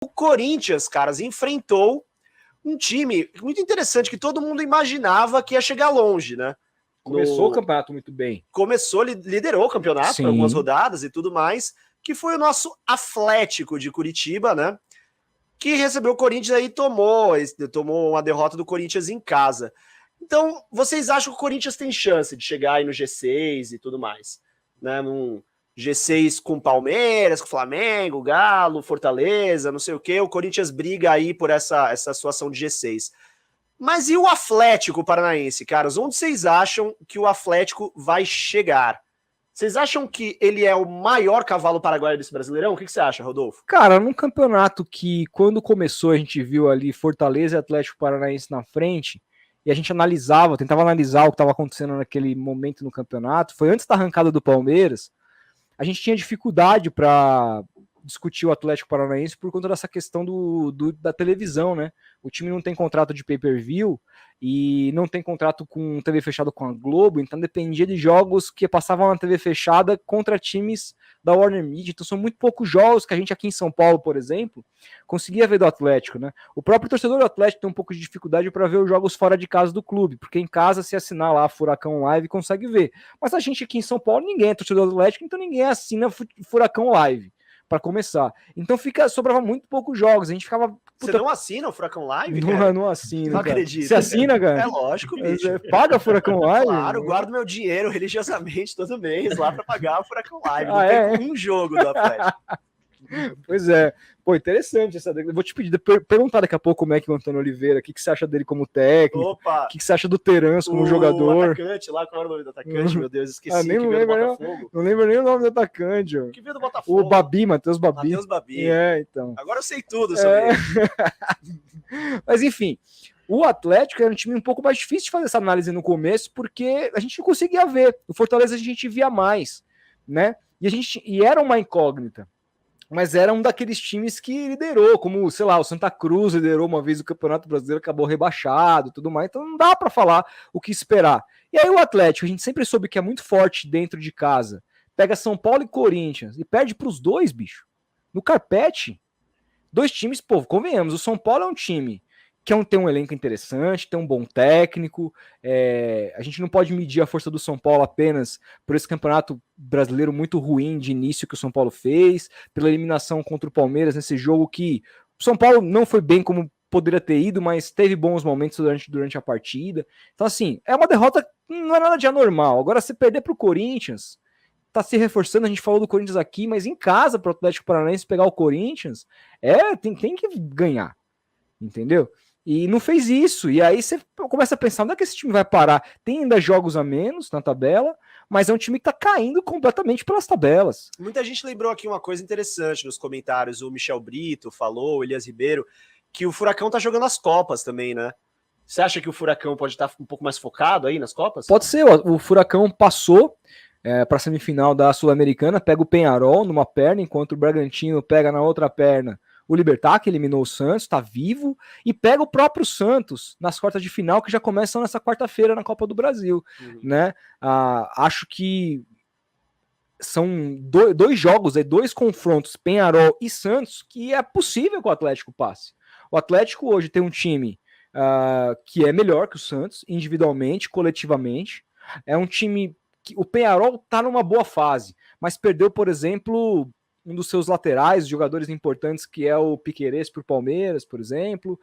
o Corinthians, caras, enfrentou um time muito interessante que todo mundo imaginava que ia chegar longe, né? Começou o campeonato muito bem. Começou, liderou o campeonato Sim. por algumas rodadas e tudo mais, que foi o nosso Atlético de Curitiba, né? Que recebeu o Corinthians aí tomou uma derrota do Corinthians em casa. Então, vocês acham que o Corinthians tem chance de chegar aí no G6 e tudo mais? Né? Num G6 com Palmeiras, com Flamengo, Galo, Fortaleza, não sei o quê. O Corinthians briga aí por essa situação de G6. Mas e o Atlético Paranaense, caras? Onde vocês acham que o Atlético vai chegar? Vocês acham que ele é o maior cavalo paraguaio desse Brasileirão? O que você acha, Rodolfo? Cara, num campeonato que quando começou a gente viu ali Fortaleza e Atlético Paranaense na frente, e a gente tentava analisar o que estava acontecendo naquele momento no campeonato, foi antes da arrancada do Palmeiras, a gente tinha dificuldade para discutir o Atlético Paranaense por conta dessa questão da televisão, né? O time não tem contrato de pay-per-view e não tem contrato com TV fechada com a Globo, então dependia de jogos que passavam na TV fechada contra times da Warner Media, então são muito poucos jogos que a gente aqui em São Paulo, por exemplo, conseguia ver do Atlético, né? O próprio torcedor do Atlético tem um pouco de dificuldade para ver os jogos fora de casa do clube, porque em casa, se assinar lá Furacão Live, consegue ver. Mas a gente aqui em São Paulo, ninguém é torcedor do Atlético, então ninguém assina Furacão Live para começar. Então sobrava muito poucos jogos. A gente ficava. Você não assina o Furacão Live? Não assina. Não acredito. Você assina, cara? É lógico, bicho. Paga Furacão Live? Claro, guardo meu dinheiro religiosamente todo mês lá para pagar o Furacão Live. Não perco um jogo do Atlético. Pois é. Pô, interessante essa. Eu vou te pedir, perguntar daqui a pouco como é que o Antônio Oliveira, o que você acha dele como técnico, o que você acha do Terence como jogador. O atacante lá, qual era o nome do atacante? Meu Deus, esqueci. Nem lembro nem o nome do atacante. Ó. Que veio do Botafogo. O Babi, Matheus Babi. Matheus Babi. Então. Agora eu sei tudo sobre ele. Mas enfim, o Atlético era um time um pouco mais difícil de fazer essa análise no começo, porque a gente não conseguia ver. O Fortaleza a gente via mais, né? E era uma incógnita. Mas era um daqueles times que liderou, como, sei lá, o Santa Cruz liderou uma vez o Campeonato Brasileiro, acabou rebaixado e tudo mais, então não dá para falar o que esperar. E aí o Atlético, a gente sempre soube que é muito forte dentro de casa, pega São Paulo e Corinthians e perde para os dois, bicho. No carpete, dois times, pô, convenhamos, o São Paulo é um time que tem um elenco interessante, tem um bom técnico, a gente não pode medir a força do São Paulo apenas por esse campeonato brasileiro muito ruim de início que o São Paulo fez, pela eliminação contra o Palmeiras nesse jogo que o São Paulo não foi bem como poderia ter ido, mas teve bons momentos durante a partida. Então assim, é uma derrota, não é nada de anormal. Agora, se perder para o Corinthians, tá se reforçando, a gente falou do Corinthians aqui, mas em casa para o Atlético Paranaense pegar o Corinthians, tem que ganhar, entendeu? E não fez isso, e aí você começa a pensar, onde é que esse time vai parar? Tem ainda jogos a menos na tabela, mas é um time que tá caindo completamente pelas tabelas. Muita gente lembrou aqui uma coisa interessante nos comentários, o Michel Brito falou, o Elias Ribeiro, que o Furacão tá jogando as Copas também, né? Você acha que o Furacão pode estar um pouco mais focado aí nas Copas? Pode ser, o Furacão passou para a semifinal da Sul-Americana, pega o Peñarol numa perna, enquanto o Bragantino pega na outra perna o Libertad, que eliminou o Santos, está vivo, e pega o próprio Santos nas quartas de final, que já começam nessa quarta-feira na Copa do Brasil. Né? Acho que são dois jogos, dois confrontos, Peñarol e Santos, que é possível que o Atlético passe. O Atlético hoje tem um time que é melhor que o Santos, individualmente, coletivamente. É um time que o Peñarol está numa boa fase, mas perdeu, por exemplo, um dos seus laterais, jogadores importantes, que é o Piquerez para o Palmeiras, por exemplo.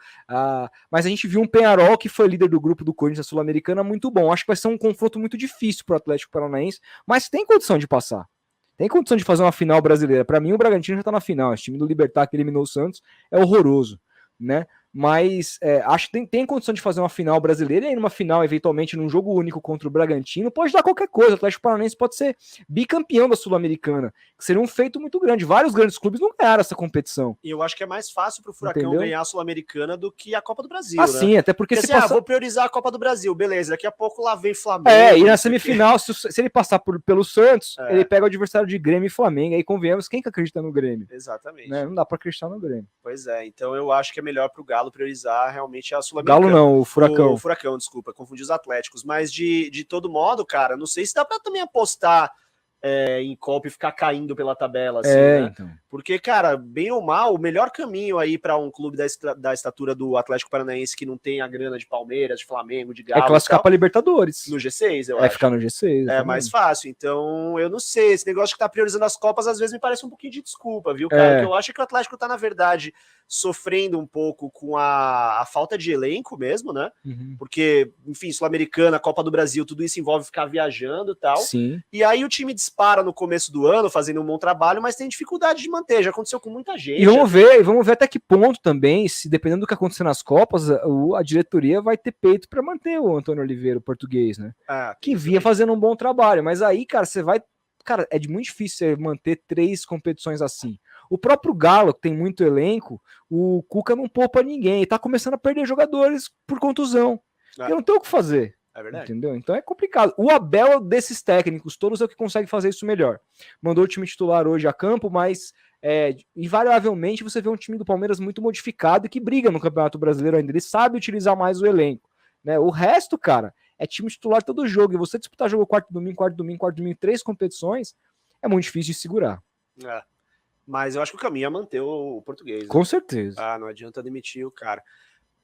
Mas a gente viu um Peñarol que foi líder do grupo do Corinthians Sul-Americana muito bom. Acho que vai ser um confronto muito difícil para o Atlético Paranaense, mas tem condição de passar. Tem condição de fazer uma final brasileira. Para mim, o Bragantino já está na final. Esse time do Libertad que eliminou o Santos é horroroso, né? Mas acho que tem condição de fazer uma final brasileira, e aí numa final, eventualmente, num jogo único contra o Bragantino, pode dar qualquer coisa. O Atlético Paranaense pode ser bicampeão da Sul-Americana, que seria um feito muito grande. Vários grandes clubes não ganharam essa competição. E eu acho que é mais fácil pro Furacão ganhar a Sul-Americana do que a Copa do Brasil, né? Sim, até porque se vou priorizar a Copa do Brasil, beleza, daqui a pouco lá vem Flamengo. E na semifinal, se ele passar pelo Santos, ele pega o adversário de Grêmio e Flamengo, aí convenhamos, quem que acredita no Grêmio? Exatamente. Né? Não dá pra acreditar no Grêmio. Pois é, então eu acho que é melhor pro Galo priorizar realmente a Sul-Americana. Galo não, o Furacão. O Furacão, desculpa, confundi os Atléticos. Mas de todo modo, cara, não sei se dá pra também apostar em Copa e ficar caindo pela tabela, assim, né? Então. Porque, cara, bem ou mal, o melhor caminho aí para um clube da estatura do Atlético Paranaense que não tem a grana de Palmeiras, de Flamengo, de Galo, É classificar para Libertadores. No G6, eu acho. É ficar no G6. É mais fácil. Então, eu não sei. Esse negócio de tá priorizando as Copas, às vezes me parece um pouquinho de desculpa, viu, cara? O que eu acho é que o Atlético tá, na verdade, sofrendo um pouco com a falta de elenco mesmo, né? Porque, enfim, Sul-Americana, Copa do Brasil, tudo isso envolve ficar viajando e tal. Sim. E aí o time dispara no começo do ano, fazendo um bom trabalho, mas tem dificuldade de manter. Já aconteceu com muita gente. E vamos ver até que ponto também, se dependendo do que acontecer nas Copas, a diretoria vai ter peito para manter o Antônio Oliveira, o português, né? Que vinha fazendo um bom trabalho. Mas aí, cara, você vai... Cara, é muito difícil você manter 3 competições assim. O próprio Galo, que tem muito elenco, o Cuca não poupa ninguém. Tá começando a perder jogadores por contusão. E não tem o que fazer. É verdade. Entendeu? Então é complicado. O Abel, desses técnicos, todos é o que consegue fazer isso melhor. Mandou o time titular hoje a campo, mas invariavelmente você vê um time do Palmeiras muito modificado e que briga no Campeonato Brasileiro ainda. Ele sabe utilizar mais o elenco. Né? O resto, cara, é time titular todo jogo. E você disputar jogo quarto domingo, 3 competições, é muito difícil de segurar. Mas eu acho que o caminho é manter o português. Né? Com certeza. Não adianta demitir o cara.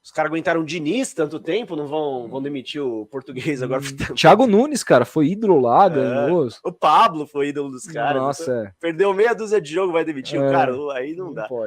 Os caras aguentaram o Diniz tanto tempo, não vão demitir o português agora. Thiago Nunes, cara, foi ídolo lá, ganhou. O Pablo foi ídolo dos caras. Nossa, Perdeu meia dúzia de jogo, vai demitir o cara. Aí não dá. Pode.